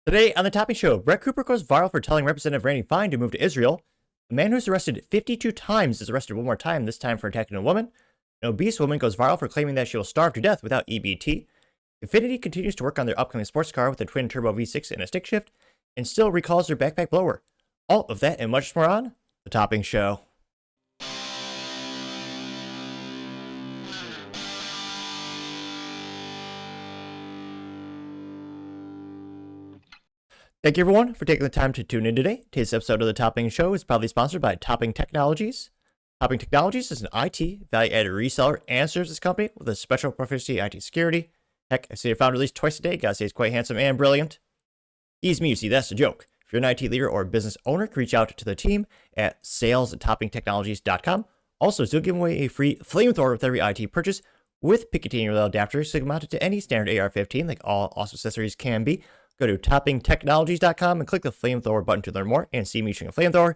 Today on the Topping Show, Brett Cooper goes viral for telling Representative Randy Fine to move to Israel. A man who's arrested 52 times is arrested one more time, this time for attacking a woman. An obese woman goes viral for claiming that she will starve to death without EBT. Infiniti continues to work on their upcoming sports car with a twin-turbo V6 and a stick shift, and still recalls their backpack blower. All of that and much more on the Topping Show. Thank you, everyone, for taking the time to tune in today. Today's episode of the Topping Show is proudly sponsored by Topping Technologies. Topping Technologies is an IT value-added reseller and services company with a special proficiency in IT security. Heck, I see your founder at least twice a day. Gotta say he's quite handsome and brilliant. He's me, you see, that's a joke. If you're an IT leader or a business owner, reach out to the team at sales@toppingtechnologies.com. Also, still giving away a free flamethrower with every IT purchase with Picatinny rail adapters, so you can mount it to any standard AR-15, like all awesome accessories can be. Go to toppingtechnologies.com and click the flamethrower button to learn more and see me shooting a flamethrower.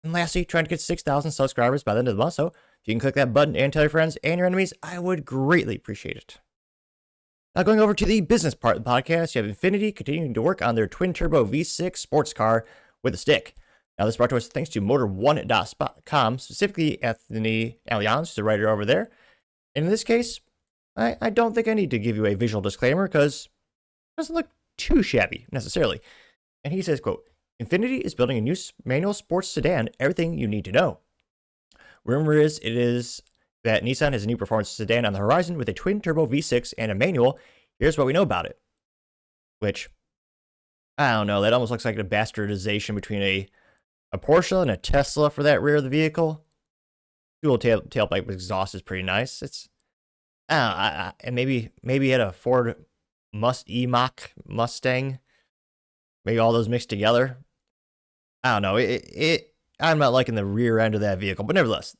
And lastly, trying to get 6,000 subscribers by the end of the month, so if you can click that button and tell your friends and your enemies, I would greatly appreciate it. Now going over to the business part of the podcast, you have Infiniti continuing to work on their twin-turbo V6 sports car with a stick. Now this brought to us thanks to Motor1.com, specifically Anthony Allianz, the writer over there. And in this case, I don't think I need to give you a visual disclaimer because it doesn't look too shabby, necessarily. And he says, quote, Infiniti is building a new manual sports sedan, everything you need to know. Rumor is that Nissan has a new performance sedan on the horizon with a twin-turbo V6 and a manual. Here's what we know about it. Which, I don't know, that almost looks like a bastardization between a Porsche and a Tesla for that rear of the vehicle. Dual tailpipe exhaust is pretty nice. It's, and maybe he had a Ford E-Mach Mustang, maybe all those mixed together. I don't know. I'm not liking the rear end of that vehicle, but nevertheless,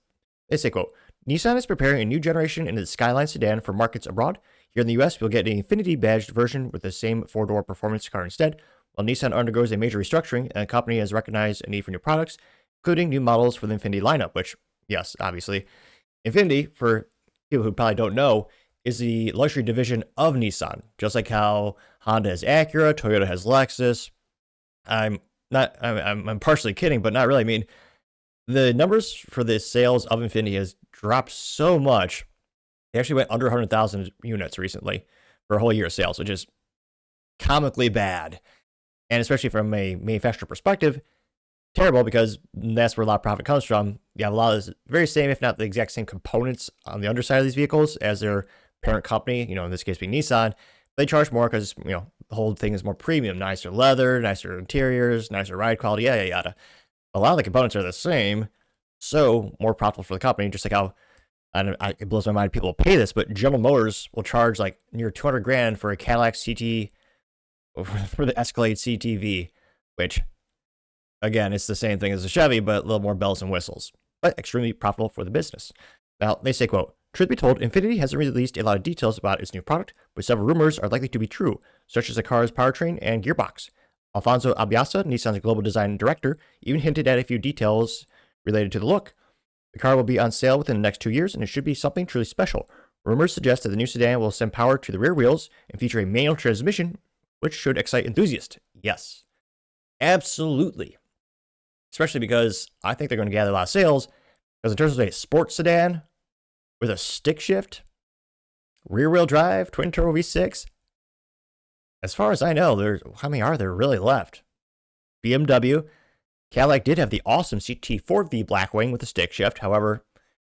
they say, quote, Nissan is preparing a new generation in the Skyline sedan for markets abroad. Here in the US, we'll get an Infiniti badged version with the same four-door performance car instead. While Nissan undergoes a major restructuring, and the company has recognized a need for new products, including new models for the Infiniti lineup, which, yes, obviously, Infiniti, for people who probably don't know, is the luxury division of Nissan, just like how Honda has Acura, Toyota has Lexus. I'm partially kidding, but not really. I mean, the numbers for the sales of Infiniti has dropped so much. They actually went under 100,000 units recently for a whole year of sales, which is comically bad. And especially from a manufacturer perspective, terrible, because that's where a lot of profit comes from. You have a lot of this very same, if not the exact same components on the underside of these vehicles as their parent company, in this case being Nissan. They charge more because, the whole thing is more premium, nicer leather, nicer interiors, nicer ride quality, yada, yada. A lot of the components are the same, so more profitable for the company, just like how, it blows my mind people pay this, but General Motors will charge like near 200 grand for a Cadillac CT, for the Escalade CTV, which, again, it's the same thing as a Chevy, but a little more bells and whistles, but extremely profitable for the business. Now, they say, quote, truth be told, Infiniti hasn't released a lot of details about its new product, but several rumors are likely to be true, such as the car's powertrain and gearbox. Alfonso Abiasa, Nissan's global design director, even hinted at a few details related to the look. The car will be on sale within the next 2 years, and it should be something truly special. Rumors suggest that the new sedan will send power to the rear wheels and feature a manual transmission, which should excite enthusiasts. Yes, absolutely. Especially because I think they're going to gather a lot of sales, because in terms of a sports sedan with a stick shift, rear-wheel drive, twin-turbo V6, as far as I know, how many are there really left? BMW, Cadillac did have the awesome CT4V Blackwing with a stick shift. However,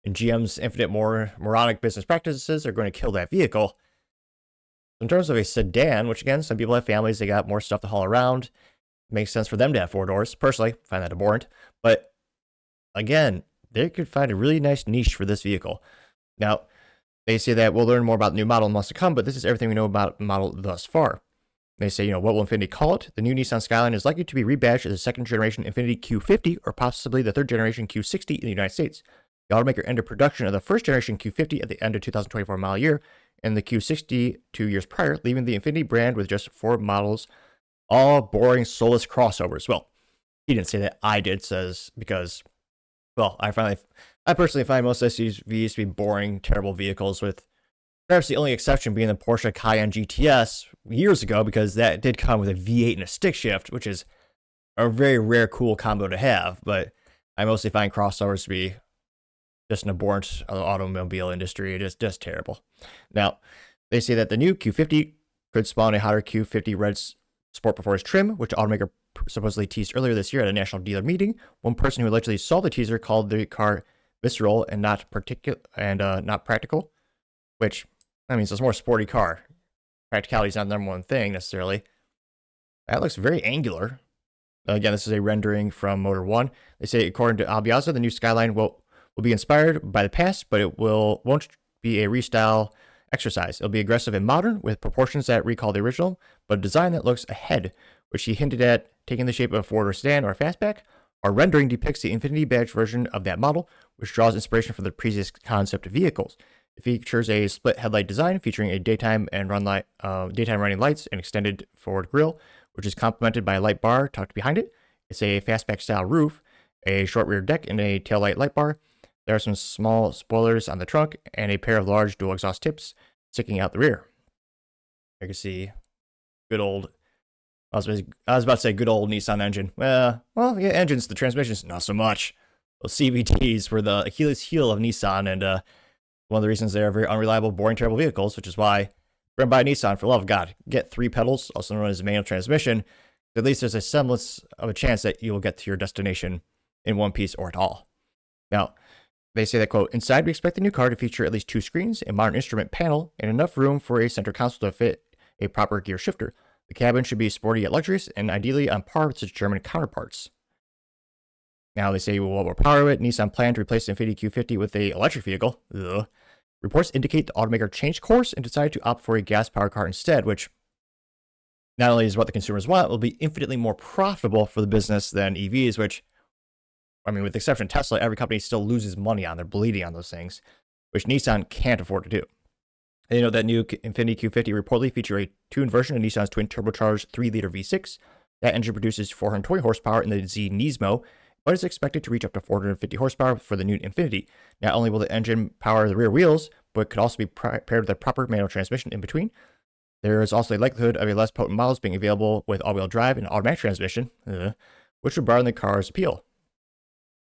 in GM's infinite moronic business practices, they're going to kill that vehicle. In terms of a sedan, which again, some people have families, they got more stuff to haul around. It makes sense for them to have 4 doors. Personally, I find that abhorrent. But again, they could find a really nice niche for this vehicle. Now, they say that we'll learn more about the new model in months to come, but this is everything we know about the model thus far. They say, what will Infiniti call it? The new Nissan Skyline is likely to be rebadged as a second-generation Infiniti Q50 or possibly the third-generation Q60 in the United States. The automaker ended production of the first-generation Q50 at the end of 2024 model year, and the Q60 2 years prior, leaving the Infiniti brand with just 4 models, all boring, soulless crossovers. Well, he didn't say that. I did, because, I personally find most SUVs to be boring, terrible vehicles with Perhaps the only exception being the Porsche Cayenne GTS years ago, because that did come with a V8 and a stick shift, which is a very rare, cool combo to have. But I mostly find crossovers to be just an abhorrent automobile industry. It is just terrible. Now, they say that the new Q50 could spawn a hotter Q50 Red Sport Performance trim, which the automaker supposedly teased earlier this year at a national dealer meeting. One person who allegedly saw the teaser called the car visceral and not practical, which, I mean, it's a more sporty car. Practicality is not the number one thing necessarily. That looks very angular. Again, this is a rendering from Motor One. They say, according to Albiaza, the new Skyline will be inspired by the past, but it won't be a restyle exercise. It'll be aggressive and modern, with proportions that recall the original, but a design that looks ahead, which he hinted at taking the shape of a Ford or sedan or a fastback. Our rendering depicts the Infinity badge version of that model, which draws inspiration from the previous concept behind. It features a split headlight design featuring a daytime running lights and extended forward grille, which is complemented by a light bar tucked behind it. It's a fastback style roof, a short rear deck, and a taillight light bar. There are some small spoilers on the trunk and a pair of large dual exhaust tips sticking out the rear. I can see good old, I was about to say good old Nissan engine. Yeah, engines, the transmissions, not so much. Those CVTs were the Achilles heel of Nissan, and one of the reasons they are very unreliable, boring, terrible vehicles, which is why if you're going to buy a Nissan, for the love of God, get 3 pedals, also known as a manual transmission. At least there's a semblance of a chance that you will get to your destination in one piece or at all. Now, they say that, quote, inside we expect the new car to feature at least 2 screens, a modern instrument panel, and enough room for a center console to fit a proper gear shifter. The cabin should be sporty yet luxurious, and ideally on par with its German counterparts. Now they say, well, what will power it? Nissan planned to replace the Infiniti Q50 with an electric vehicle. Ugh. Reports indicate the automaker changed course and decided to opt for a gas-powered car instead, which not only is what the consumers want, will be infinitely more profitable for the business than EVs, which, I mean, with the exception of Tesla, every company still loses money on. They're bleeding on those things, which Nissan can't afford to do. They know that new Infiniti Q50 reportedly feature a tuned version of Nissan's twin turbocharged 3-liter V6. That engine produces 420 horsepower in the Z Nismo, but is expected to reach up to 450 horsepower for the new Infiniti. Not only will the engine power the rear wheels, but could also be paired with a proper manual transmission in between. There is also a likelihood of a less potent models being available with all-wheel drive and automatic transmission, which would broaden the car's appeal.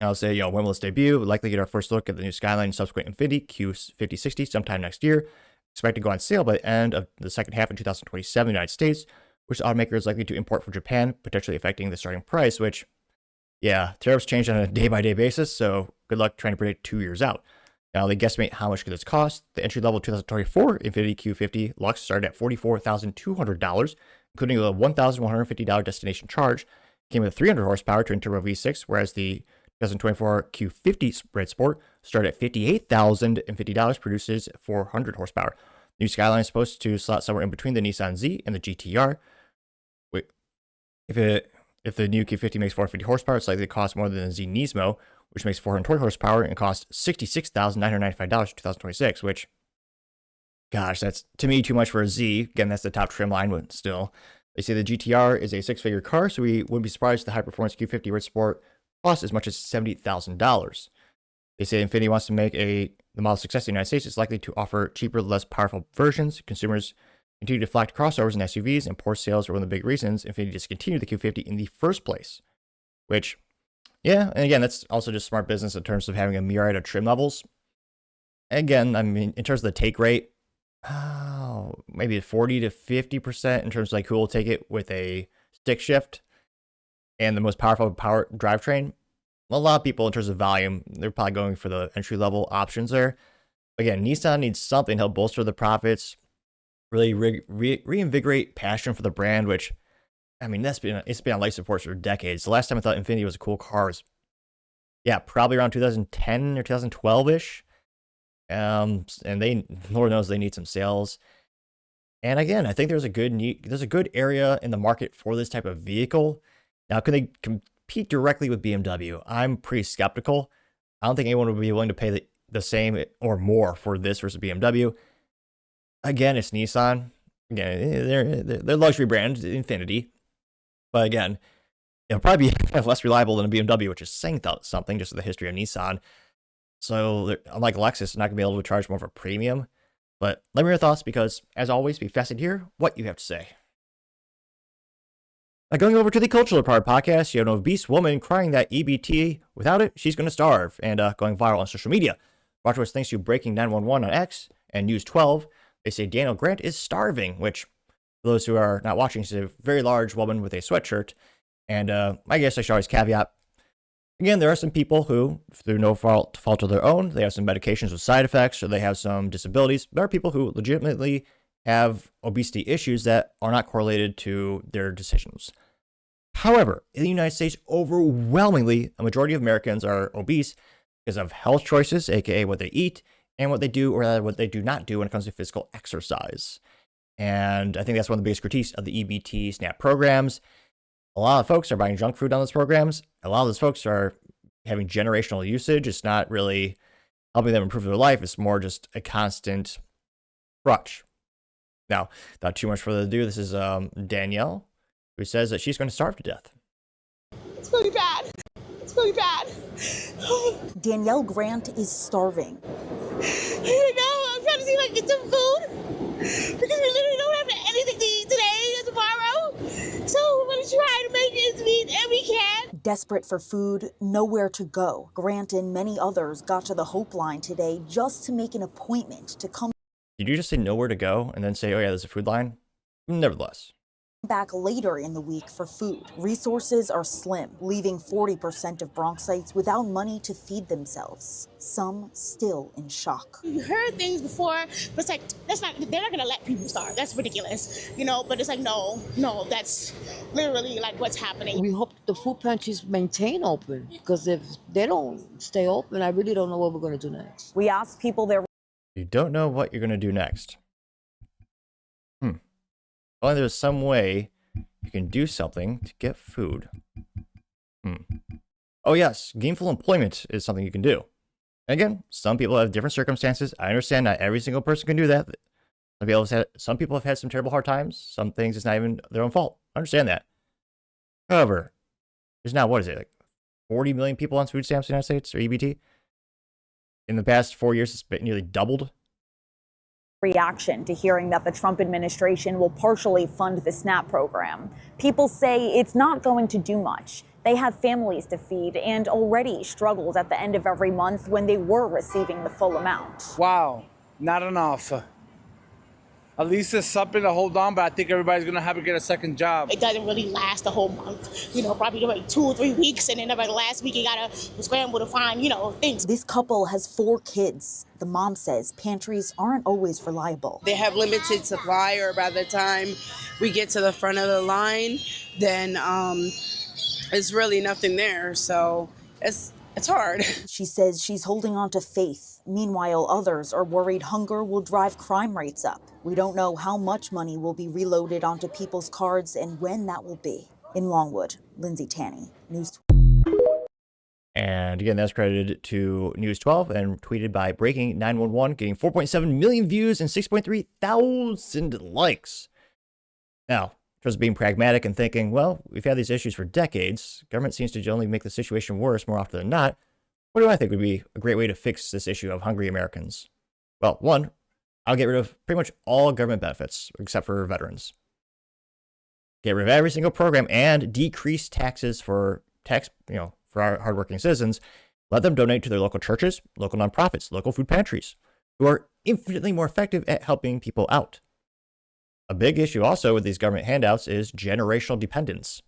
I'll say, when will this debut? We'll likely get our first look at the new Skyline and subsequent Infiniti Q5060 sometime next year. Expect to go on sale by the end of the second half of 2027 in the United States, which the automaker is likely to import from Japan, potentially affecting the starting price, which, tariffs change on a day-by-day basis, so good luck trying to predict 2 years out. Now, they guesstimate how much could this cost. The entry-level 2024 Infiniti Q50 Lux started at $44,200, including a $1,150 destination charge. Came with 300 horsepower twin-turbo V6, whereas the 2024 Q50 Red Sport started at $58,050, produces 400 horsepower. New Skyline is supposed to slot somewhere in between the Nissan Z and the GTR. If the new Q50 makes 450 horsepower, it's likely to cost more than the Z Nismo, which makes 420 horsepower and costs $66,995 in 2026, which, gosh, that's, to me, too much for a Z. Again, that's the top trim line, but still. They say the GTR is a 6-figure car, so we wouldn't be surprised if the high-performance Q50 Red Sport costs as much as $70,000. They say Infiniti wants to make the model success in the United States. It's likely to offer cheaper, less powerful versions. Consumers continue to flock to crossovers and SUVs, and poor sales are one of the big reasons Infiniti discontinued the Q50 in the first place. Which, and again, that's also just smart business in terms of having a myriad of trim levels. Again, I mean, in terms of the take rate, maybe 40 to 50% in terms of like who will take it with a stick shift and the most powerful power drivetrain. A lot of people, in terms of volume, they're probably going for the entry-level options there. Again, Nissan needs something to help bolster the profits, really reinvigorate passion for the brand, which, I mean, it's been on life support for decades. The last time I thought Infiniti was a cool car was, probably around 2010 or 2012-ish. And they, Lord knows, they need some sales. And again, I think there's a good area in the market for this type of vehicle. Now, can they compete directly with BMW? I'm pretty skeptical. I don't think anyone would be willing to pay the same or more for this versus BMW. Again, it's Nissan. Again, they're luxury brand, Infiniti. But again, it'll probably be less reliable than a BMW, which is saying something just with the history of Nissan. So, unlike Lexus, they're not going to be able to charge more of a premium. But let me know your thoughts because, as always, be fascinated to hear what you have to say. Now, going over to the Cultural Part podcast, you have an obese woman crying that EBT, without it, she's going to starve, and going viral on social media. Brought to us thanks to Breaking 911 on X and News 12. They say Daniel Grant is starving, which, for those who are not watching, is a very large woman with a sweatshirt. And I guess I should always caveat, again, there are some people who, through no fault of their own, they have some medications with side effects, or they have some disabilities. There are people who legitimately have obesity issues that are not correlated to their decisions. However, in the United States, overwhelmingly, a majority of Americans are obese because of health choices, aka what they eat, and what they do or what they do not do when it comes to physical exercise. And I think that's one of the biggest critiques of the EBT SNAP programs. A lot of folks are buying junk food on those programs. A lot of those folks are having generational usage. It's not really helping them improve their life. It's more just a constant crutch. Now, without too much further ado, this is Danielle, who says that she's going to starve to death. It's really bad. It's really bad. Danielle Grant is starving. I'm trying to see if I can get some food because we literally don't have anything to eat today or tomorrow. So we're going to try to make ends meet, and we can. Desperate for food, nowhere to go. Grant and many others got to the Hope Line today just to make an appointment to come Did you just say nowhere to go and then say, oh yeah, there's a food line? Nevertheless. back later in the week for food. Resources are slim, leaving 40% of Bronxites without money to feed themselves. Some still in shock. You heard things before, but it's like, they're not going to let people starve. That's ridiculous, but it's like, no, that's literally like what's happening. We hope the food pantries maintain open, because if they don't stay open, I really don't know what we're going to do next. We asked people their You don't know what you're going to do next. Only there's some way you can do something to get food. Oh yes, gainful employment is something you can do. And again, some people have different circumstances. I understand not every single person can do that. Some people have had some terrible hard times. Some things it's not even their own fault. I understand that. However, there's now, what is it, like 40 million people on food stamps in the United States, or EBT? In the past 4 years, it's been nearly doubled. reaction to hearing that the Trump administration will partially fund the SNAP program. People say it's not going to do much. They have families to feed and already struggled at the end of every month when they were receiving the full amount. Wow, not enough. At least there's something to hold on, but I think everybody's going to have to get a second job. It doesn't really last a whole month, probably like 2 or 3 weeks, and then by the last week you got to scramble to find, things. This couple has 4 kids. The mom says pantries aren't always reliable. They have limited supply, or by the time we get to the front of the line, then there's really nothing there. So it's hard. She says she's holding on to faith. Meanwhile, others are worried hunger will drive crime rates up. We don't know how much money will be reloaded onto people's cards and when that will be. In Longwood, Lindsay Tanney, News 12. And again, that's credited to News 12 and tweeted by Breaking 911, getting 4.7 million views and 6.3 thousand likes. Now, just being pragmatic and thinking, well, we've had these issues for decades. Government seems to only make the situation worse more often than not. What do I think would be a great way to fix this issue of hungry Americans? Well, one, I'll get rid of pretty much all government benefits except for veterans. Get rid of every single program and decrease taxes for for our hardworking citizens. Let them donate to their local churches, local nonprofits, local food pantries, who are infinitely more effective at helping people out. A big issue also with these government handouts is generational dependence.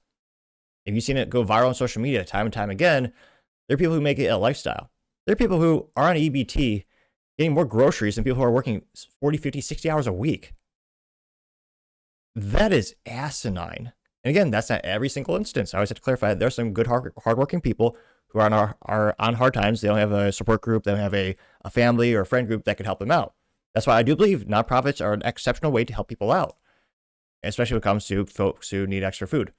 If you've seen it go viral on social media time and time again, there are people who make it a lifestyle. There are people who are on EBT getting more groceries than people who are working 40, 50, 60 hours a week. That is asinine. And again, that's not every single instance. I always have to clarify that there are some good, hardworking people who are on hard times. They don't have a support group. They don't have a family or a friend group that could help them out. That's why I do believe nonprofits are an exceptional way to help people out, especially when it comes to folks who need extra food.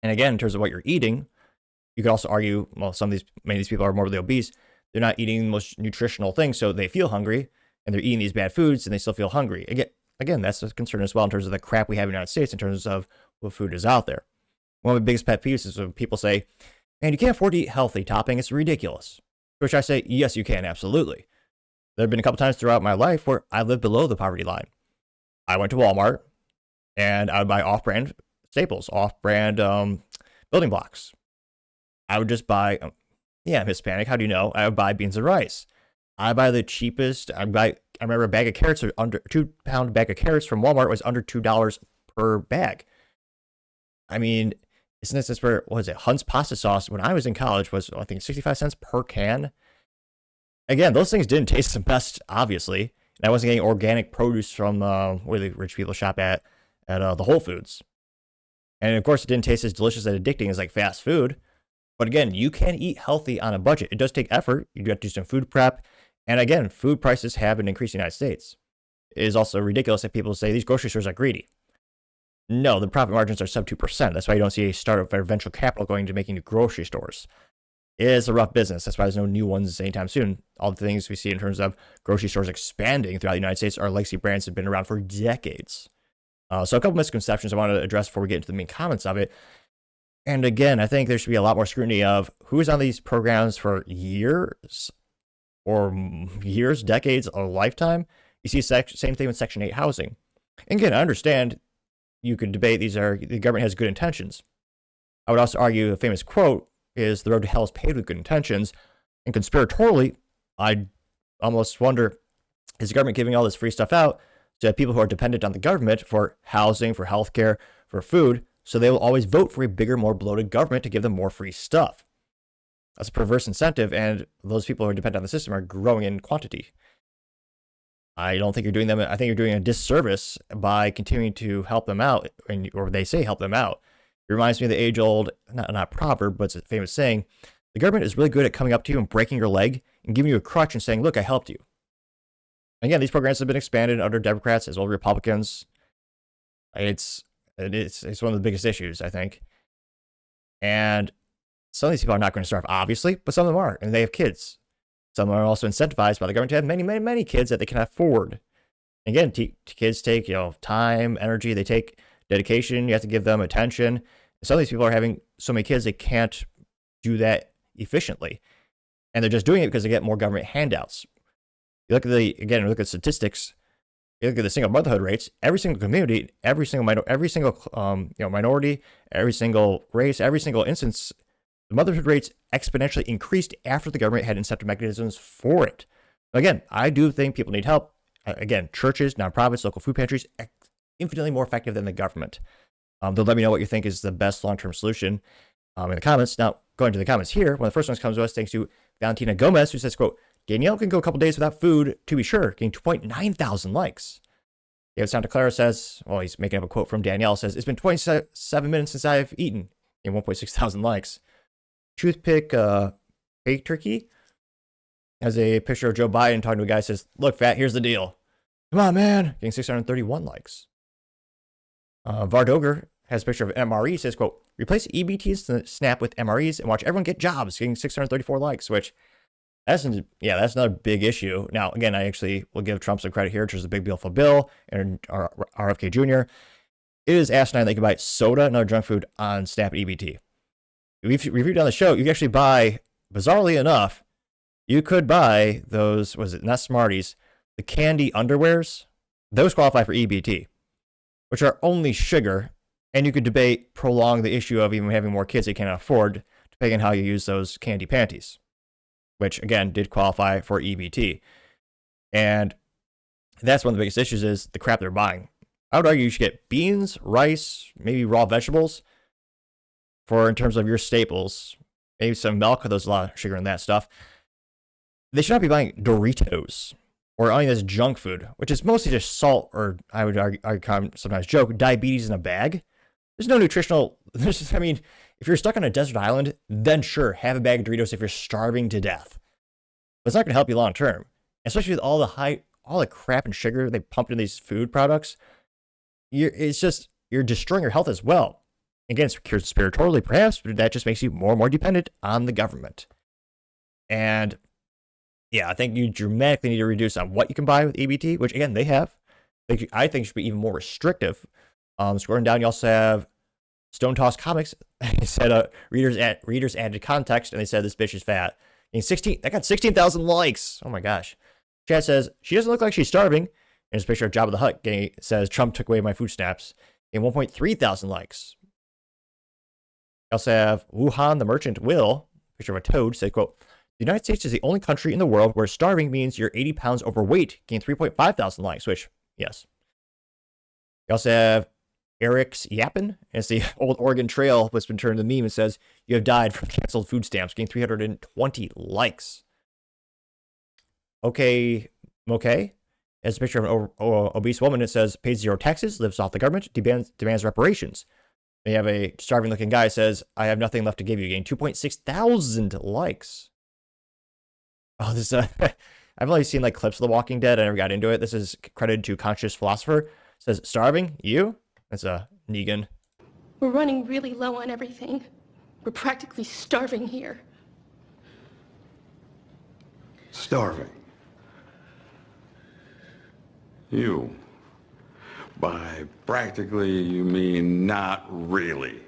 And again, in terms of what you're eating, you could also argue, well, many of these people are morbidly obese. They're not eating the most nutritional things, so they feel hungry, and they're eating these bad foods, and they still feel hungry. Again, that's a concern as well in terms of the crap we have in the United States in terms of what food is out there. One of my biggest pet peeves is when people say, man, you can't afford to eat healthy, Topping. It's ridiculous. To which I say, yes, you can, absolutely. There have been a couple times throughout my life where I lived below the poverty line. I went to Walmart and I would buy off-brand staples, off-brand building blocks. I would just buy, I'm Hispanic. How do you know? I would buy beans and rice. I buy the cheapest. I remember a bag of carrots, or under 2-pound bag of carrots from Walmart was under $2 per bag. I mean, isn't this where, what was it? Hunt's pasta sauce when I was in college was, I think, 65 cents per can. Again, those things didn't taste the best, obviously. And I wasn't getting organic produce from where the rich people shop at the Whole Foods. And of course, it didn't taste as delicious and addicting as like fast food. But again, you can eat healthy on a budget. It does take effort. You do have to do some food prep. And again, food prices have been increasing in the United States. It is also ridiculous that people say these grocery stores are greedy. No, the profit margins are sub 2%. That's why you don't see a startup or venture capital going to making new grocery stores. It is a rough business. That's why there's no new ones anytime soon. All the things we see in terms of grocery stores expanding throughout the United States are legacy brands that have been around for decades. So a couple misconceptions I want to address before we get into the main comments of it. And again, I think there should be a lot more scrutiny of who's on these programs for years, decades, a lifetime. You see same thing with Section 8 housing. And again, I understand you could debate the government has good intentions. I would also argue a famous quote is the road to hell is paved with good intentions. And conspiratorially, I almost wonder, is the government giving all this free stuff out to people who are dependent on the government for housing, for healthcare, for food, so they will always vote for a bigger, more bloated government to give them more free stuff? That's a perverse incentive, and those people who are dependent on the system are growing in quantity. I don't think you're doing them. I think you're doing a disservice by continuing to help them out, or they say help them out. It reminds me of the age-old, not proverb, but it's a famous saying: the government is really good at coming up to you and breaking your leg and giving you a crutch and saying, "Look, I helped you." Again, these programs have been expanded under Democrats as well as Republicans. It's one of the biggest issues, I think. And some of these people are not going to starve, obviously, but some of them are, and they have kids. Some are also incentivized by the government to have many, many, many kids that they can afford. Again, kids take time, energy, they take dedication. You have to give them attention. Some of these people are having so many kids they can't do that efficiently, and they're just doing it because they get more government handouts. You look at statistics. You look at the single motherhood rates. Every single community, every single minority, every single race, every single instance, the motherhood rates exponentially increased after the government had incentive mechanisms for it. Again, I do think people need help. Again, churches, nonprofits, local food pantries, infinitely more effective than the government. They'll let me know what you think is the best long-term solution in the comments. Now, going to the comments here, one of the first ones comes to us thanks to Valentina Gomez, who says, quote, Danielle can go a couple days without food, to be sure, getting 2.9 thousand likes. David Santa Clara says, well, he's making up a quote from Danielle, says, it's been 27 minutes since I've eaten, and 1.6 thousand likes. Toothpick Fake Turkey has a picture of Joe Biden talking to a guy, says, look, fat, here's the deal. Come on, man. Getting 631 likes. Vardoger has a picture of MRE, says, quote, replace EBT SNAP with MREs and watch everyone get jobs, getting 634 likes, which that's another big issue. Now, again, I actually will give Trump some credit here, which is a big beautiful bill, and RFK Jr. It is asinine that you can buy soda and other junk food on SNAP and EBT. We've reviewed on the show, you can actually buy, bizarrely enough, you could buy those, not Smarties, the candy underwears. Those qualify for EBT, which are only sugar, and you could prolong the issue of even having more kids they can't afford, depending on how you use those candy panties, which, again, did qualify for EBT. And that's one of the biggest issues is the crap they're buying. I would argue you should get beans, rice, maybe raw vegetables in terms of your staples, maybe some milk, because there's a lot of sugar in that stuff. They should not be buying Doritos or any of this junk food, which is mostly just salt, or I would argue, sometimes joke, diabetes in a bag. There's no nutritional, if you're stuck on a desert island, then sure, have a bag of Doritos if you're starving to death. But it's not going to help you long term, especially with all the crap and sugar they pumped in these food products. You're destroying your health as well. Again, it's conspiratorially perhaps, but that just makes you more and more dependent on the government. And yeah, I think you dramatically need to reduce on what you can buy with EBT, which again, they have. I think should be even more restrictive. Scrolling down, you also have Stone Toss Comics. It said readers added context, and they said this bitch is fat. That got 16,000 likes. Oh my gosh. Chat says, she doesn't look like she's starving. And there's a picture of Jabba the Hutt says, Trump took away my food stamps. And 1.3 thousand likes. We also have Wuhan the Merchant Will, picture of a toad, said, quote, the United States is the only country in the world where starving means you're 80 pounds overweight, gained 3.5 thousand likes, which, yes. We also have Eric's Yappin. It's the old Oregon Trail that's been turned into a meme and says, you have died from canceled food stamps, gained 320 likes. Okay. There's a picture of an obese woman that says, pays zero taxes, lives off the government, demands reparations. They have a starving looking guy says, I have nothing left to give you, gained 2.6 thousand likes. Oh, this I've only seen like clips of The Walking Dead. I never got into it. This is credited to Conscious Philosopher. It says, starving? You? That's a Negan. We're running really low on everything. We're practically starving here. Starving? You. By practically, you mean not really.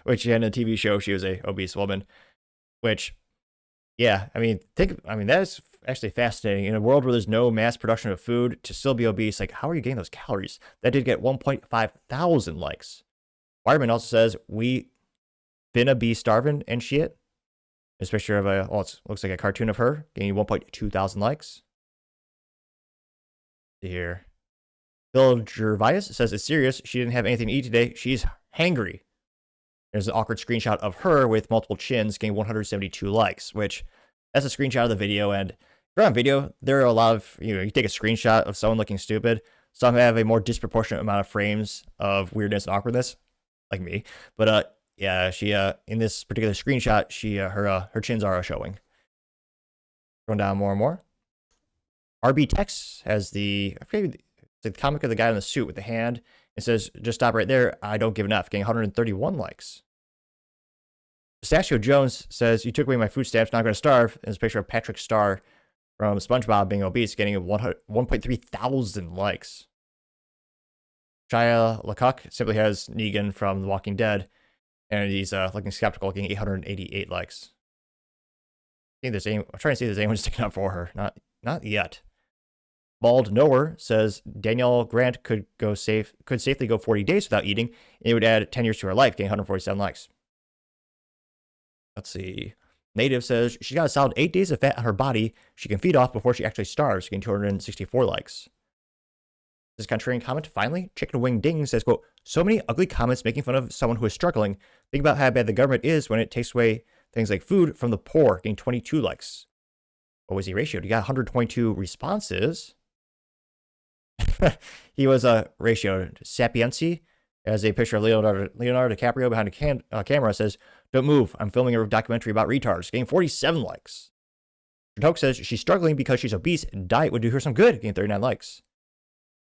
Which in a TV show, she was a obese woman. Which, yeah, I mean, that is actually fascinating. In a world where there's no mass production of food, to still be obese, like, how are you getting those calories? That did get 1.5 thousand likes. Wireman also says, we finna be starving and shit. There's a picture of it looks like a cartoon of her, getting 1.2 thousand likes. Here. Bill Gervais says it's serious. She didn't have anything to eat today. She's hangry. There's an awkward screenshot of her with multiple chins getting 172 likes, which that's a screenshot of the video. And if you're on video, there are a lot of, you take a screenshot of someone looking stupid. Some have a more disproportionate amount of frames of weirdness and awkwardness, like me. But yeah, she in this particular screenshot, her chins are showing. Going down more and more. RB Tex has the comic of the guy in the suit with the hand. It says, just stop right there. I don't give enough. Getting 131 likes. Pistachio Jones says, you took away my food stamps. Now I'm going to starve. And there's a picture of Patrick Star from SpongeBob being obese, getting 1.3 thousand likes. Shia LaCock simply has Negan from The Walking Dead. And he's looking skeptical, getting 888 likes. I'm trying to see if there's anyone sticking up for her. Not yet. Bald Knower says Danielle Grant could safely go 40 days without eating, and it would add 10 years to her life, getting 147 likes. Let's see. Native says she's got a solid 8 days of fat on her body she can feed off before she actually starves, getting 264 likes. This contrarian comment, finally, Chicken Wing Ding says, quote, so many ugly comments making fun of someone who is struggling. Think about how bad the government is when it takes away things like food from the poor, getting 22 likes. What was he ratioed? He got 122 responses. He was ratioed. Sapiency, as a picture of Leonardo DiCaprio behind a camera, says, don't move. I'm filming a documentary about retards, getting 47 likes. Toke says she's struggling because she's obese and diet would do her some good, getting 39 likes.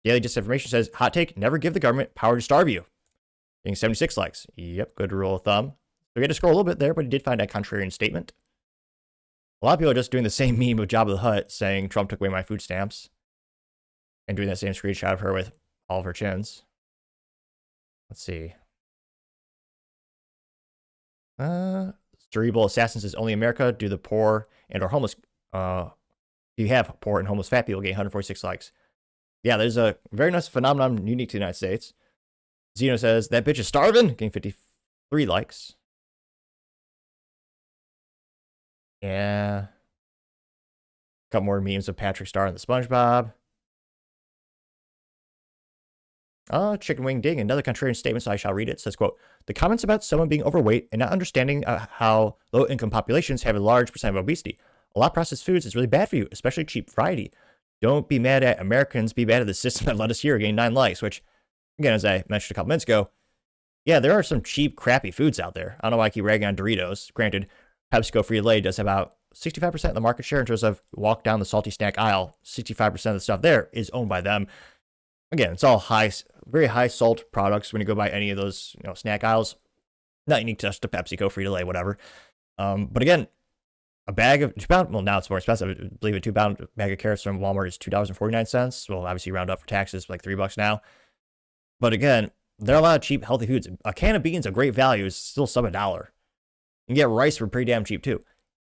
Daily Disinformation says, hot take, never give the government power to starve you, getting 76 likes. Yep, good rule of thumb. We had to scroll a little bit there, but he did find that contrarian statement. A lot of people are just doing the same meme of Jabba the Hutt saying Trump took away my food stamps. And doing that same screenshot of her with all of her chins. Let's see. Cerebral Assassins is only America. Do the poor and or homeless, do you have poor and homeless fat people getting 146 likes? Yeah, there's a very nice phenomenon unique to the United States. Zeno says, that bitch is starving, getting 53 likes. Yeah. A couple more memes of Patrick Star and the SpongeBob. Chicken Wing Ding, another contrarian statement, so I shall read it. It says, quote, the comments about someone being overweight and not understanding how low-income populations have a large percent of obesity. A lot of processed foods is really bad for you, especially cheap variety. Don't be mad at Americans, be mad at the system that let us here gain 9 likes, which, again, as I mentioned a couple minutes ago, yeah, there are some cheap, crappy foods out there. I don't know why I keep ragging on Doritos. Granted, PepsiCo Frito-Lay does about 65% of the market share in terms of walk down the salty snack aisle. 65% of the stuff there is owned by them. Again, it's all very high salt products when you go by any of those snack aisles. Not unique just to PepsiCo, Frito-Lay, whatever. But again, a bag of 2 pound, well, now it's more expensive. I believe a 2 pound bag of carrots from Walmart is $2.49. Well, obviously round up for taxes, like $3 now. But again, there are a lot of cheap, healthy foods. A can of beans of great value is still sub $1. You can get rice for pretty damn cheap too.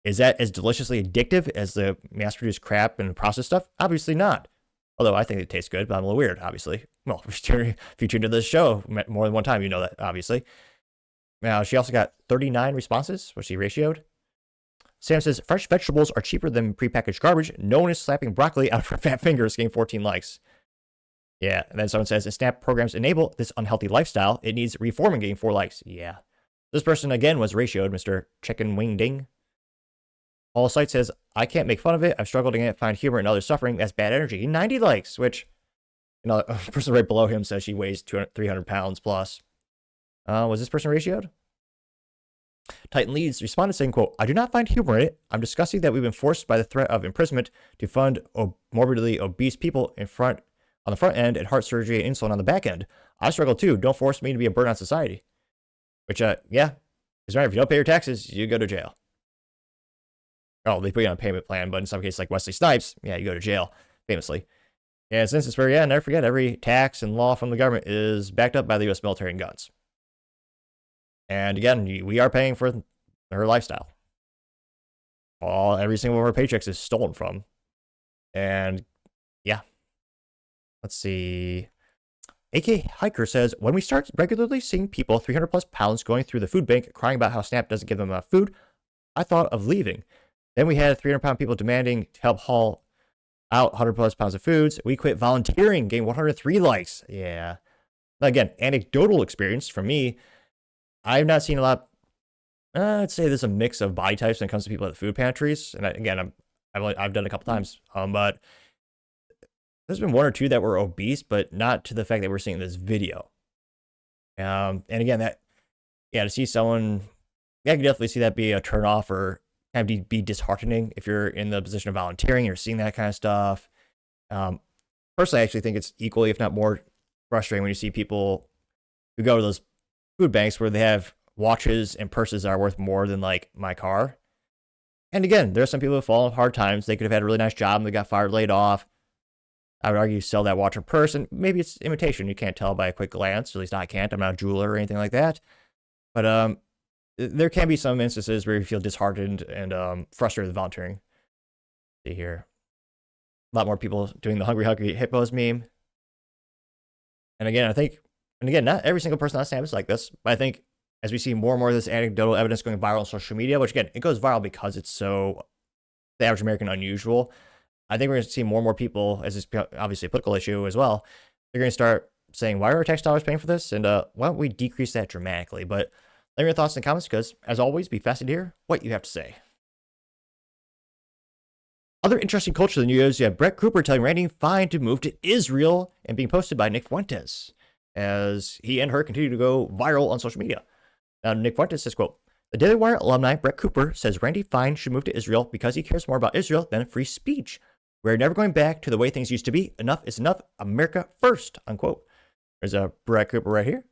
Is that as deliciously addictive as the mass-produced crap and processed stuff? Obviously not. Although I think it tastes good, but I'm a little weird, obviously. Well, if you tuned into this show more than one time, you know that, obviously. Now, she also got 39 responses, which she ratioed. Sam says, fresh vegetables are cheaper than prepackaged garbage. No one is slapping broccoli out of her fat fingers, getting 14 likes. Yeah, and then someone says, SNAP programs enable this unhealthy lifestyle. It needs reforming, getting 4 likes. Yeah. This person, again, was ratioed, Mr. Chicken Wing Ding. All Sight says, I can't make fun of it. I've struggled to find humor in others' suffering. That's bad energy. 90 likes, which, a person right below him says she weighs 300 pounds plus. Was this person ratioed? Titan Leads responded saying, quote, I do not find humor in it. I'm discussing that we've been forced by the threat of imprisonment to fund morbidly obese people on the front end and heart surgery and insulin on the back end. I struggle too. Don't force me to be a burden on society. Which, yeah, is right. If you don't pay your taxes, you go to jail. Oh, they put you on a payment plan, but in some cases, like Wesley Snipes, yeah, you go to jail, famously. And since it's where, never forget, every tax and law from the government is backed up by the U.S. military and guns. And again, we are paying for her lifestyle. Every single one of her paychecks is stolen from. And yeah. Let's see. AK Hiker says, when we start regularly seeing people 300 plus pounds going through the food bank crying about how SNAP doesn't give them enough food, I thought of leaving. Then we had 300-pound people demanding to help haul out 100 plus pounds of foods. We quit volunteering, gained 103 likes. Yeah. Again, anecdotal experience from me. I've not seen a lot. I'd say there's a mix of body types when it comes to people at the food pantries. And again, I've done it a couple times. But there's been 1 or 2 that were obese, but not to the fact that we're seeing this video. And again, to see someone, I can definitely see that be a turnoff or kind of be disheartening if you're in the position of volunteering, you're seeing that kind of stuff. Personally, I actually think it's equally, if not more, frustrating when you see people who go to those food banks where they have watches and purses that are worth more than like my car. And again, there are some people who fall on hard times. They could have had a really nice job and they got fired, laid off. I would argue sell that watch or purse, and maybe it's imitation. You can't tell by a quick glance. At least I can't. I'm not a jeweler or anything like that. But there can be some instances where you feel disheartened and frustrated with volunteering. See here. A lot more people doing the hungry hippos meme. And again, not every single person on SNAP is like this, but I think as we see more and more of this anecdotal evidence going viral on social media, which again, it goes viral because it's so, the average American, unusual. I think we're going to see more and more people, as it's obviously a political issue as well, they're going to start saying, why are our tax dollars paying for this? And why don't we decrease that dramatically? But let me know your thoughts in the comments, because as always, be fascinated to hear what you have to say. Other interesting culture in the news, you have Brett Cooper telling Randy Fine to move to Israel and being posted by Nick Fuentes, as he and her continue to go viral on social media. Now, Nick Fuentes says, quote, the Daily Wire alumni Brett Cooper says Randy Fine should move to Israel because he cares more about Israel than free speech. We're never going back to the way things used to be. Enough is enough. America first, unquote. There's a Brett Cooper right here.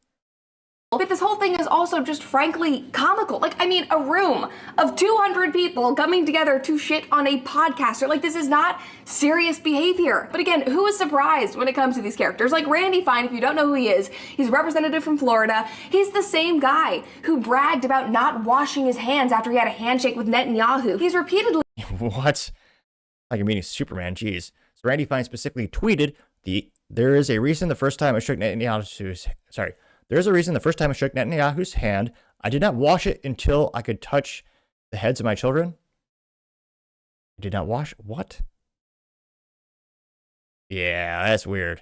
But this whole thing is also just frankly comical. Like, I mean, a room of 200 people coming together to shit on a podcaster. Like, this is not serious behavior. But again, who is surprised when it comes to these characters? Like Randy Fine, if you don't know who he is, he's a representative from Florida. He's the same guy who bragged about not washing his hands after he had a handshake with Netanyahu. He's repeatedly... What? Like you're meeting Superman, jeez. So Randy Fine specifically tweeted, there is a reason the first time I shook Netanyahu's hand, I did not wash it until I could touch the heads of my children. I did not wash, what? Yeah, that's weird.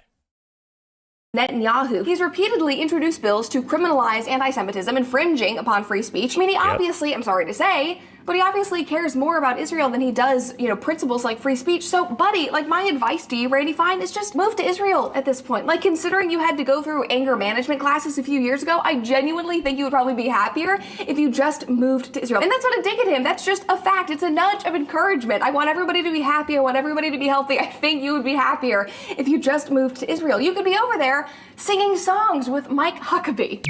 Netanyahu. He's repeatedly introduced bills to criminalize anti-Semitism, infringing upon free speech. I mean, he obviously, I'm sorry to say, but he obviously cares more about Israel than he does, principles like free speech. So, buddy, like, my advice to you, Randy Fine, is just move to Israel at this point. Like, considering you had to go through anger management classes a few years ago, I genuinely think you would probably be happier if you just moved to Israel. And that's not a dig at him. That's just a fact. It's a nudge of encouragement. I want everybody to be happy. I want everybody to be healthy. I think you would be happier if you just moved to Israel. You could be over there singing songs with Mike Huckabee.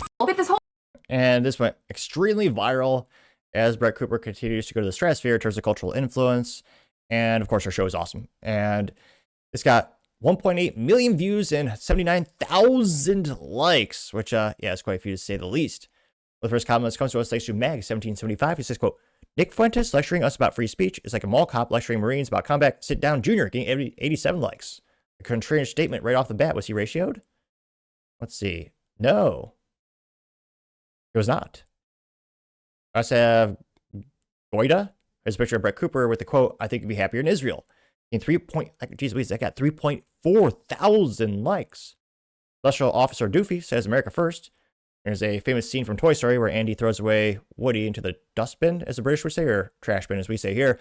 And this went extremely viral as Brett Cooper continues to go to the stratosphere in terms of cultural influence. And of course, our show is awesome. And it's got 1.8 million views and 79,000 likes, which, is quite a few to say the least. The first comment comes to us thanks to Mag1775. He says, quote, Nick Fuentes lecturing us about free speech is like a mall cop lecturing Marines about combat. Sit down, Junior, getting 87 likes. A contrarian statement right off the bat. Was he ratioed? Let's see. No, it was not. I also have Goida. There's a picture of Brett Cooper with the quote, "I think you'd be happier in Israel." In 3.4 thousand likes. Special Officer Doofy says America first. There's a famous scene from Toy Story where Andy throws away Woody into the dustbin, as the British would say, or trash bin, as we say here.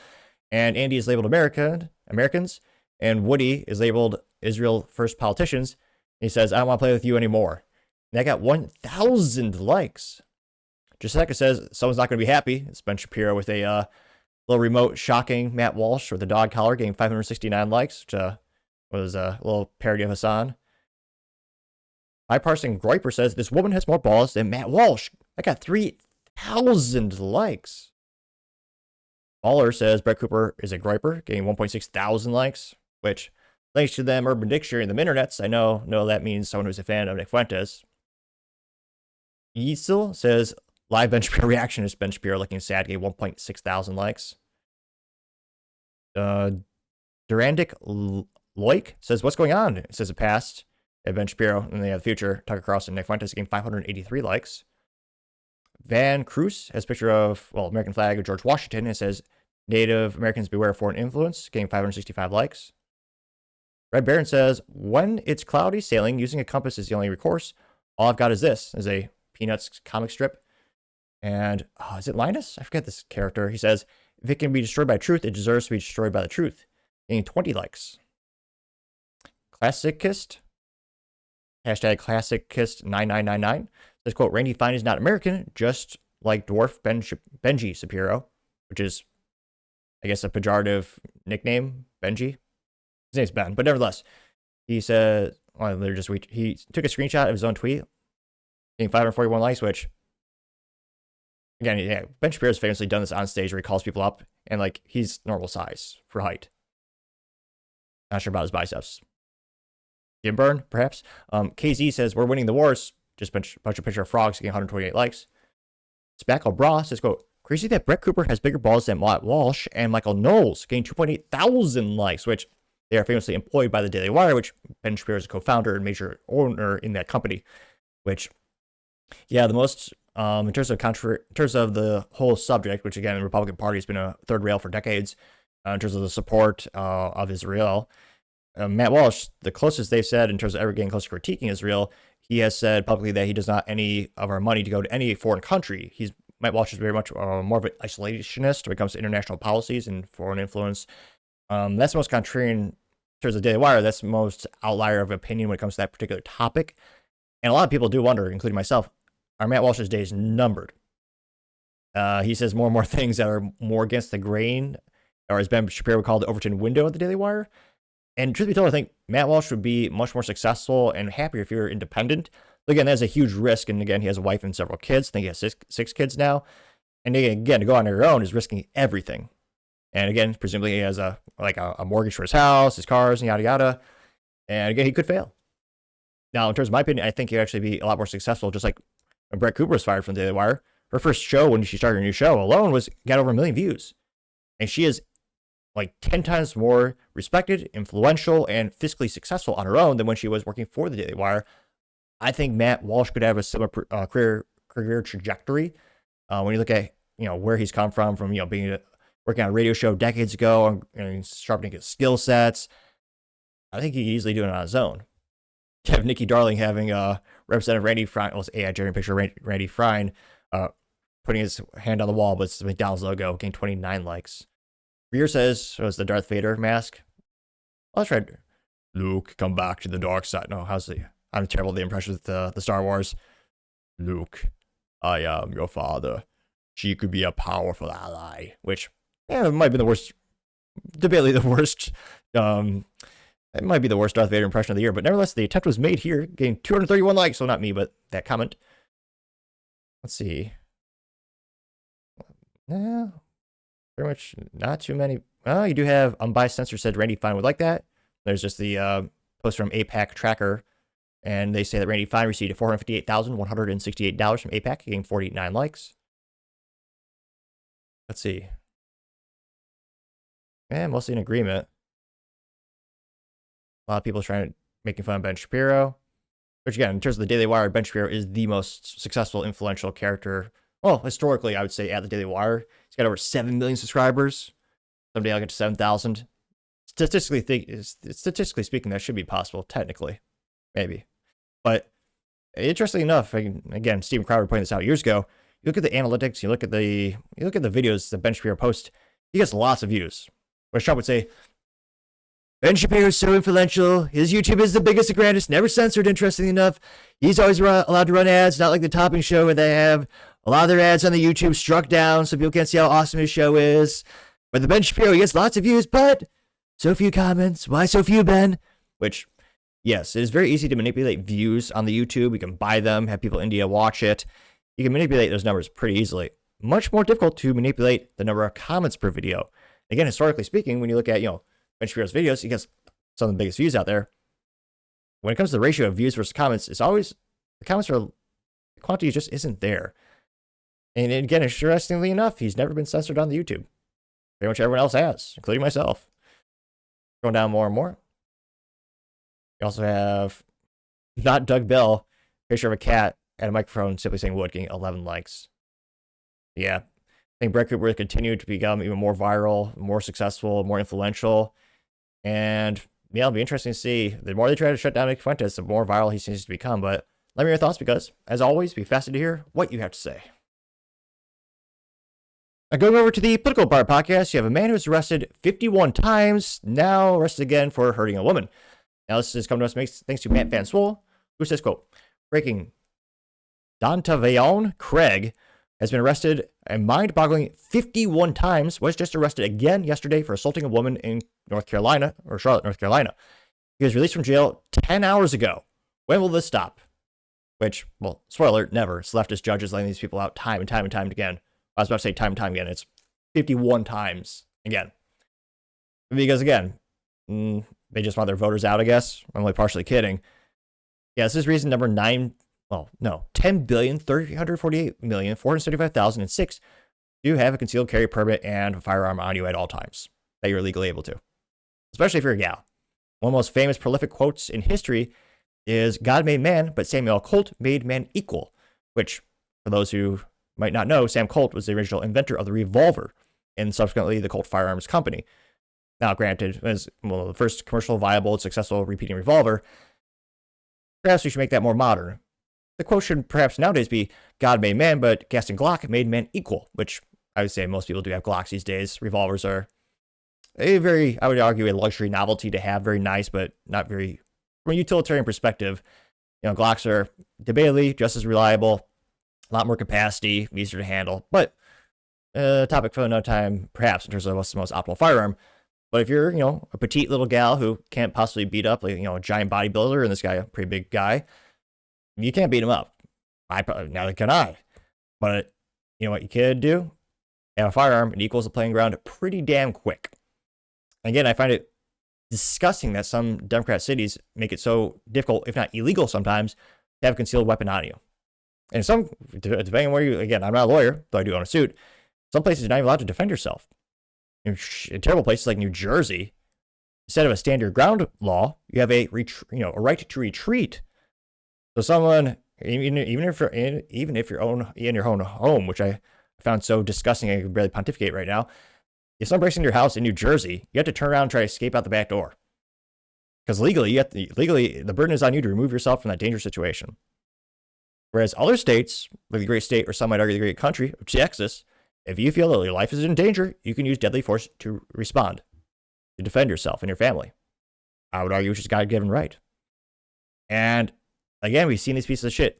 And Andy is labeled Americans, and Woody is labeled Israel first politicians. He says, "I don't want to play with you anymore." And that got 1,000 likes. Jessica says, "Someone's not going to be happy." It's Ben Shapiro with a little remote shocking Matt Walsh with the dog collar, getting 569 likes, which was a little parody of Hassan. Bipartisan Groiper says, "This woman has more balls than Matt Walsh." I got 3,000 likes. Baller says Brett Cooper is a Groiper, getting 1.6 thousand likes, which, thanks to them Urban Dictionary and the internets, I know that means someone who's a fan of Nick Fuentes. Stihl says, "Live Ben Shapiro reaction is Ben Shapiro looking sad," getting 1.6 thousand likes. Durandic Loic says, "What's going on?" It says the past at Ben Shapiro, and they have the future. Tucker Carlson, Nick Fuentes getting 583 likes. Van Cruz has a picture of, American flag of George Washington. It says, "Native Americans beware of foreign influence," getting 565 likes. Red Baron says, "When it's cloudy, sailing using a compass is the only recourse. All I've got is this." Is a Peanuts comic strip. And, is it Linus? I forget this character. He says, "If it can be destroyed by truth, it deserves to be destroyed by the truth." Getting 20 likes. Classicist. Hashtag ClassicKist9999 says, quote, "Randy Fine is not American, just like dwarf Benji Shapiro," which is, I guess, a pejorative nickname, Benji. His name's Ben, but nevertheless, he said, he took a screenshot of his own tweet, getting 541 likes, which, again, yeah, Ben Shapiro's famously done this on stage where he calls people up, and, he's normal size for height. Not sure about his biceps. Jim Byrne, perhaps. KZ says, "We're winning the wars." Just a bunch of picture of frogs getting 128 likes. Spackle Bra says, quote, "Crazy that Brett Cooper has bigger balls than Matt Walsh and Michael Knowles," getting 2.8 thousand likes, which they are famously employed by the Daily Wire, which Ben Shapiro is a co-founder and major owner in that company. Which, yeah, the most, in terms of the whole subject, which again, the Republican Party has been a third rail for decades, in terms of the support of Israel. Matt Walsh, the closest they've said in terms of ever getting close to critiquing Israel, he has said publicly that he does not any of our money to go to any foreign country. Matt Walsh is very much more of an isolationist when it comes to international policies and foreign influence. That's the most contrarian in terms of Daily Wire. That's the most outlier of opinion when it comes to that particular topic. And a lot of people do wonder, including myself, are Matt Walsh's days numbered? He says more and more things that are more against the grain, or as Ben Shapiro would call the Overton window of the Daily Wire. And truth be told, I think Matt Walsh would be much more successful and happier if you're independent. But again, that's a huge risk. And again, he has a wife and several kids. I think he has six kids now. And again, to go on your own is risking everything. And again, presumably he has a mortgage for his house, his cars, and yada, yada. And again, he could fail. Now, in terms of my opinion, I think he'd actually be a lot more successful, just like when Brett Cooper was fired from the Daily Wire. Her first show, when she started her new show alone, got over 1 million views. And she is 10 times more respected, influential, and fiscally successful on her own than when she was working for the Daily Wire. I think Matt Walsh could have a similar career trajectory when you look at where he's come from being working on a radio show decades ago and sharpening his skill sets. I think he could easily do it on his own. You have Nikki Darling having Representative Randy Fine, AI generating picture of Randy Fine putting his hand on the wall, but it's the McDonald's logo, getting 29 likes. Rear says, it was the Darth Vader mask. I'll try. "Luke, come back to the dark side." No, I'm terrible at the impression with the Star Wars. "Luke, I am your father. She could be a powerful ally." Which, it might be the worst, debatably the worst, it might be the worst Darth Vader impression of the year, but nevertheless, the attempt was made here, getting 231 likes. So not me, but that comment. Let's see. No. Pretty much not too many. Well, you do have Unbiased Censor said Randy Fine would like that. There's just the post from APAC Tracker, and they say that Randy Fine received $458,168 from APAC, getting 49 likes. let's see. Mostly in agreement. A lot of people trying to making fun of Ben Shapiro. Which again, in terms of the Daily Wire, Ben Shapiro is the most successful, influential character. Well, historically, I would say at the Daily Wire. He's got over 7 million subscribers. Someday I'll get to 7,000. Statistically speaking, that should be possible, technically. Maybe. But interestingly enough, again, Steven Crowder pointed this out years ago. You look at the analytics, you look at the videos that Ben Shapiro posts, he gets lots of views. Whereas Trump would say, Ben Shapiro is so influential. His YouTube is the biggest and grandest, never censored, interestingly enough. He's always allowed to run ads, not like the Topping Show where they have a lot of their ads on the YouTube struck down so people can't see how awesome his show is. But the Ben Shapiro, he gets lots of views, but so few comments. Why so few, Ben? Which, yes, it is very easy to manipulate views on the YouTube. You can buy them, have people in India watch it. You can manipulate those numbers pretty easily. Much more difficult to manipulate the number of comments per video. Again, historically speaking, when you look at, Ben Shapiro's videos, he gets some of the biggest views out there. When it comes to the ratio of views versus comments, it's always, the quantity just isn't there. And again, interestingly enough, he's never been censored on the YouTube. Pretty much everyone else has, including myself. Going down more and more. You also have not Doug Bell, picture of a cat and a microphone simply saying wood, getting 11 likes. Yeah. I think Brett Cooper will continue to become even more viral, more successful, more influential. And yeah, it'll be interesting to see. The more they try to shut down Nick Fuentes, the more viral he seems to become. But let me know your thoughts because, as always, be fascinated to hear what you have to say. Now, going over to the political part podcast, you have a man who was arrested 51 times, now arrested again for hurting a woman. Now, this is coming to us thanks to Matt Van Swol, who says, quote, breaking, Dontavion Craig has been arrested a mind-boggling 51 times, was just arrested again yesterday for assaulting a woman in North Carolina, or Charlotte, North Carolina. He was released from jail 10 hours ago. When will this stop? Which, well, spoiler alert, never. It's leftist judges letting these people out time and time and time again. I was about to say time and time again. It's 51 times again. Because again, they just want their voters out, I guess. I'm only partially kidding. Yeah, this is reason number 10,348,475,006 do have a concealed carry permit and a firearm on you at all times that you're legally able to, especially if you're a gal. One of the most famous prolific quotes in history is God made man, but Samuel Colt made man equal, which for those who might not know, Sam Colt was the original inventor of the revolver and subsequently the Colt Firearms Company. Now, granted, as well, the first commercial viable and successful repeating revolver, perhaps we should make that more modern. The quote should perhaps nowadays be, God made man, but Gaston Glock made man equal, which I would say most people do have Glocks these days. Revolvers are I would argue, a luxury novelty to have, very nice, but not very, from a utilitarian perspective, Glocks are debatably just as reliable, a lot more capacity, easier to handle, but topic for another time, perhaps, in terms of what's the most optimal firearm. But if you're, a petite little gal who can't possibly beat up, like, a giant bodybuilder, and this guy, a pretty big guy, you can't beat him up. Neither can I. But you know what you could do? Have a firearm. It equals the playing ground pretty damn quick. Again, I find it disgusting that some Democrat cities make it so difficult, if not illegal sometimes, to have a concealed weapon on you. And some, depending on where you, again, I'm not a lawyer, though I do own a suit, some places you're not even allowed to defend yourself. In terrible places like New Jersey, instead of a stand your ground law, you have a right to retreat. So someone, even if you're in your own home, which I found so disgusting I can barely pontificate right now, if someone breaks into your house in New Jersey, you have to turn around and try to escape out the back door. Because legally, the burden is on you to remove yourself from that dangerous situation. Whereas other states, like the great state, or some might argue the great country of Texas, if you feel that your life is in danger, you can use deadly force to respond, to defend yourself and your family. I would argue which is God-given right. And again, we've seen these pieces of shit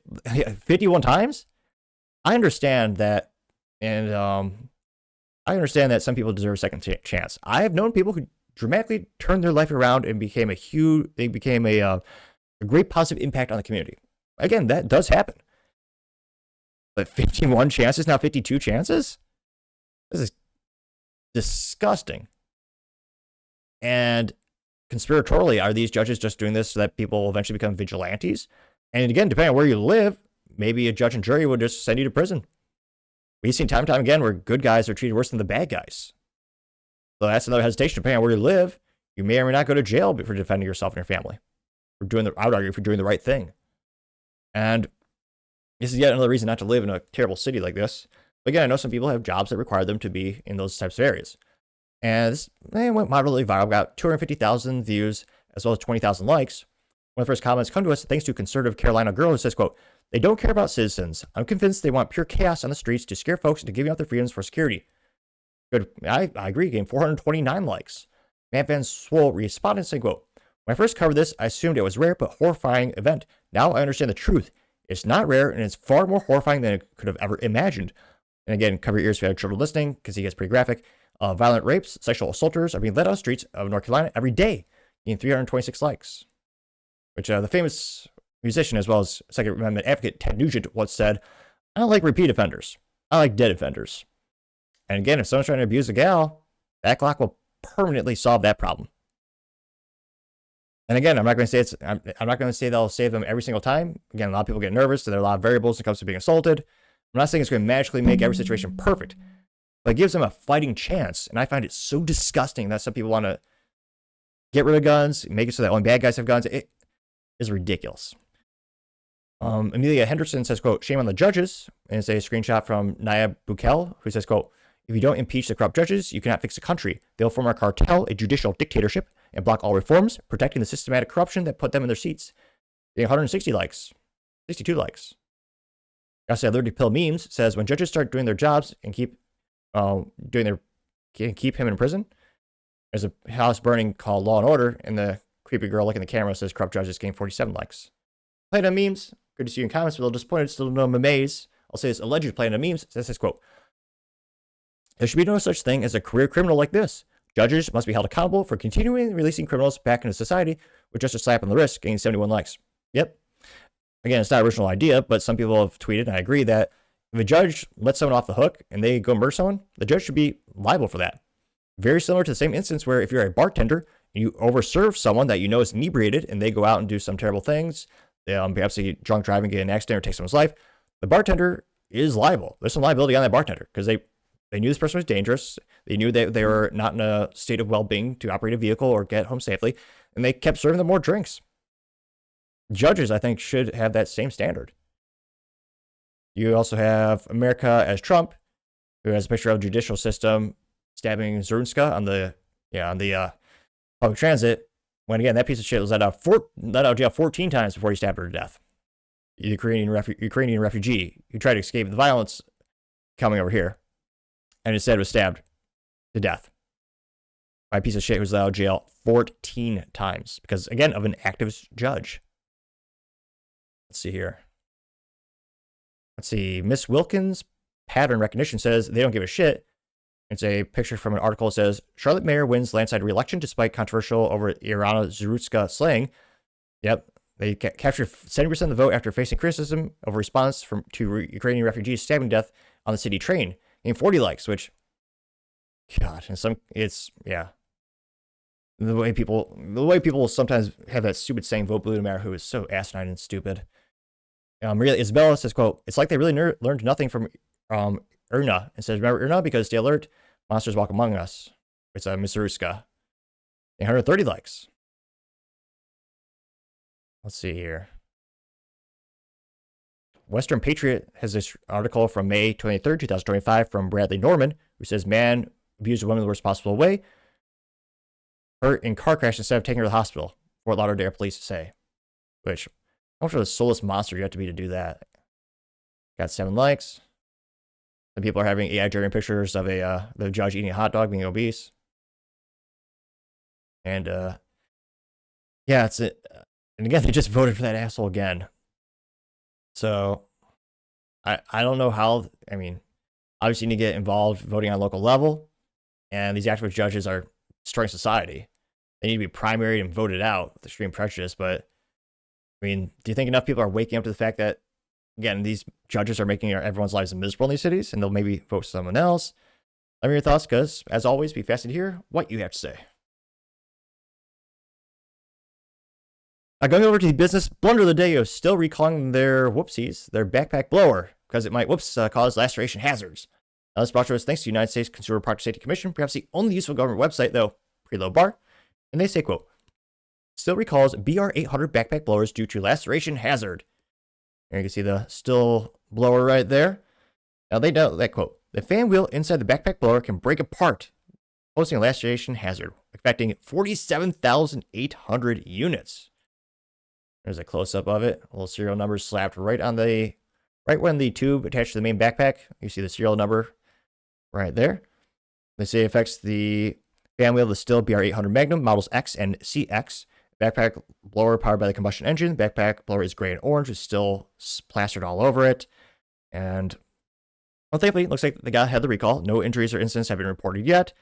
51 times. I understand that, and I understand that some people deserve a second chance. I have known people who dramatically turned their life around and became a great positive impact on the community. Again, that does happen. But 51 chances, now 52 chances? This is disgusting. And conspiratorially, are these judges just doing this so that people will eventually become vigilantes? And again, depending on where you live, maybe a judge and jury would just send you to prison. We've seen time and time again where good guys are treated worse than the bad guys. So that's another hesitation. Depending on where you live, you may or may not go to jail for defending yourself and your family. I would argue for doing the right thing. And this is yet another reason not to live in a terrible city like this. But again, I know some people have jobs that require them to be in those types of areas. And this went moderately viral. Got 250,000 views as well as 20,000 likes. One of the first comments come to us thanks to a conservative Carolina girl who says, quote, "They don't care about citizens. I'm convinced they want pure chaos on the streets to scare folks into giving up their freedoms for security." Good. I agree. Game 429 likes. Matt Van Swole responded saying, quote, "When I first covered this, I assumed it was a rare but horrifying event. Now I understand the truth. It's not rare, and it's far more horrifying than I could have ever imagined." And again, cover your ears if you have children listening, because he gets pretty graphic. Violent rapes, sexual assaulters are being led on the streets of North Carolina every day, getting 326 likes. Which the famous musician as well as Second Amendment advocate Ted Nugent once said, "I don't like repeat offenders. I like dead offenders." And again, if someone's trying to abuse a gal, that clock will permanently solve that problem. And again, I'm not going to say they'll save them every single time. Again, a lot of people get nervous, so there are a lot of variables when it comes to being assaulted. I'm not saying it's going to magically make every situation perfect, but it gives them a fighting chance. And I find it so disgusting that some people want to get rid of guns, make it so that only bad guys have guns. It is ridiculous. Amelia Henderson says, quote, "Shame on the judges." And it's a screenshot from Naya Bukel, who says, quote, "If you don't impeach the corrupt judges, you cannot fix the country. They'll form a cartel, a judicial dictatorship, and block all reforms, protecting the systematic corruption that put them in their seats." Getting 160 likes, 62 likes. Gotta Liberty Pill Memes says, "When judges start doing their jobs and keep him in prison." There's a house burning called Law and Order, and the creepy girl looking at the camera says, "Corrupt judges," getting 47 likes. Planet Memes, good to see you in comments, but a little disappointed, still no memes. I'll say this alleged Planet Memes says this quote, "There should be no such thing as a career criminal like this. Judges must be held accountable for continuing releasing criminals back into society with just a slap on the wrist," getting 71 likes. Yep. Again, it's not an original idea, but some people have tweeted, and I agree, that if a judge lets someone off the hook and they go murder someone, the judge should be liable for that. Very similar to the same instance where if you're a bartender and you overserve someone that you know is inebriated and they go out and do some terrible things, perhaps they drunk driving, get in an accident, or take someone's life, the bartender is liable. There's some liability on that bartender because they knew this person was dangerous. They knew that they were not in a state of well-being to operate a vehicle or get home safely, and they kept serving them more drinks. Judges, I think, should have that same standard. You also have America as Trump, who has a picture of the judicial system stabbing Zerunska on the public transit. When again, that piece of shit was let out of jail 14 times before he stabbed her to death. The Ukrainian refugee who tried to escape the violence coming over here, and instead was stabbed to death by a piece of shit who was let out of jail 14 times because, again, of an activist judge. Let's see here. Let's see. Miss Wilkins pattern recognition says they don't give a shit. It's a picture from an article that says Charlotte Mayor wins landslide re-election despite controversial over Irana Zerutska slaying. Yep. They captured 70% of the vote after facing criticism of response to Ukrainian refugees stabbing to death on the city train. And 40 likes, which, God, yeah. The way people sometimes have that stupid saying, "Vote blue no matter who," is so asinine and stupid. Maria Isabella says, quote, "It's like they really learned nothing from Irna." And says, "Remember Irna? Because stay alert, monsters walk among us." It's Miss Ruska. 130 likes. Let's see here. Western Patriot has this article from May 23rd, 2025 from Bradley Norman, who says, "Man abused a woman the worst possible way. Hurt in car crash instead of taking her to the hospital. Fort Lauderdale police say." Which, how much of a soulless monster you have to be to do that? Got 7 likes. Some people are having AI generated pictures of the judge eating a hot dog, being obese. And, yeah, it's it. And again, they just voted for that asshole again. So, I don't know how, I mean, obviously you need to get involved voting on local level. And these activist judges are destroying society. They need to be primaried and voted out with extreme prejudice. But, I mean, do you think enough people are waking up to the fact that, again, these judges are making everyone's lives miserable in these cities, and they'll maybe vote for someone else? Let me know your thoughts, because, as always, be fascinated to hear what you have to say. Going over to the business blunder of the day of still recalling their whoopsies, their backpack blower because it might, cause laceration hazards. Now, this brought to us thanks to the United States Consumer Product Safety Commission, perhaps the only useful government website, though, pretty low bar. And they say, quote, Stihl recalls BR800 backpack blowers due to laceration hazard. And you can see the Stihl blower right there. Now, they know that, quote, the fan wheel inside the backpack blower can break apart, posing a laceration hazard, affecting 47,800 units. There's a close-up of it. A little serial number slapped right when the tube attached to the main backpack. You see the serial number right there. They say it affects the fan wheel of the Stihl BR800 Magnum models X and CX. Backpack blower powered by the combustion engine. Backpack blower is gray and orange. It's still plastered all over it. And well, thankfully, it looks like the guy had the recall. No injuries or incidents have been reported yet.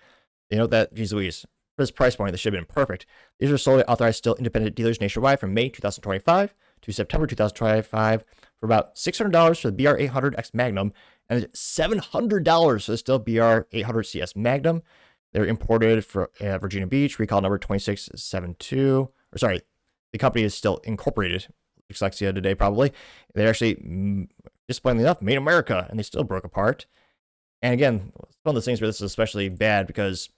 They note that, geez Louise, for this price point, this should have been perfect. These are sold at authorized Stihl independent dealers nationwide from May 2025 to September 2025 for about $600 for the BR800X Magnum and $700 for the Stihl BR800 CS Magnum. They're imported from Virginia Beach, recall number 2672. Or sorry, the company is still incorporated. Dyslexia today, probably. They actually, disappointingly enough, made in America, and they still broke apart. And again, it's one of those things where this is especially bad because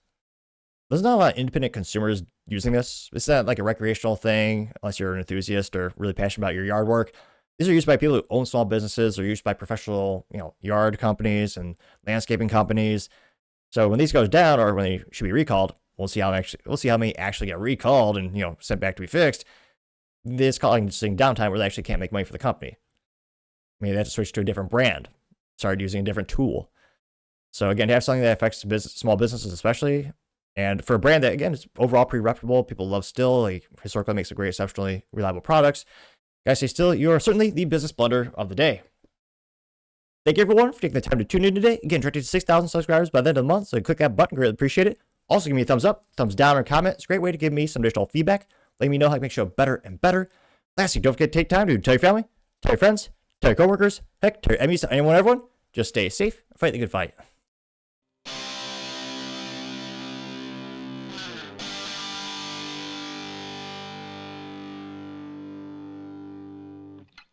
there's not a lot of independent consumers using this. It's not like a recreational thing, unless you're an enthusiast or really passionate about your yard work. These are used by people who own small businesses or used by professional, yard companies and landscaping companies. So when these goes down or when they should be recalled, we'll see how many actually get recalled and sent back to be fixed. This causing downtime where they actually can't make money for the company. Maybe they have to switch to a different brand, start using a different tool. So again, to have something that affects small businesses especially, and for a brand that again is overall pretty reputable, people love Stihl, like historically makes a great, exceptionally reliable products. Guys, say Stihl, you are certainly the business blunder of the day. Thank you everyone for taking the time to tune in today. Again, directed to 6,000 subscribers by the end of the month, so click that button, greatly appreciate it. Also, give me a thumbs up, thumbs down, or comment. It's a great way to give me some additional feedback, letting me know how to make the show better and better. Lastly, don't forget to take time to tell your family, tell your friends, tell your coworkers, heck, tell your enemies, tell anyone, everyone. Just stay safe, fight the good fight.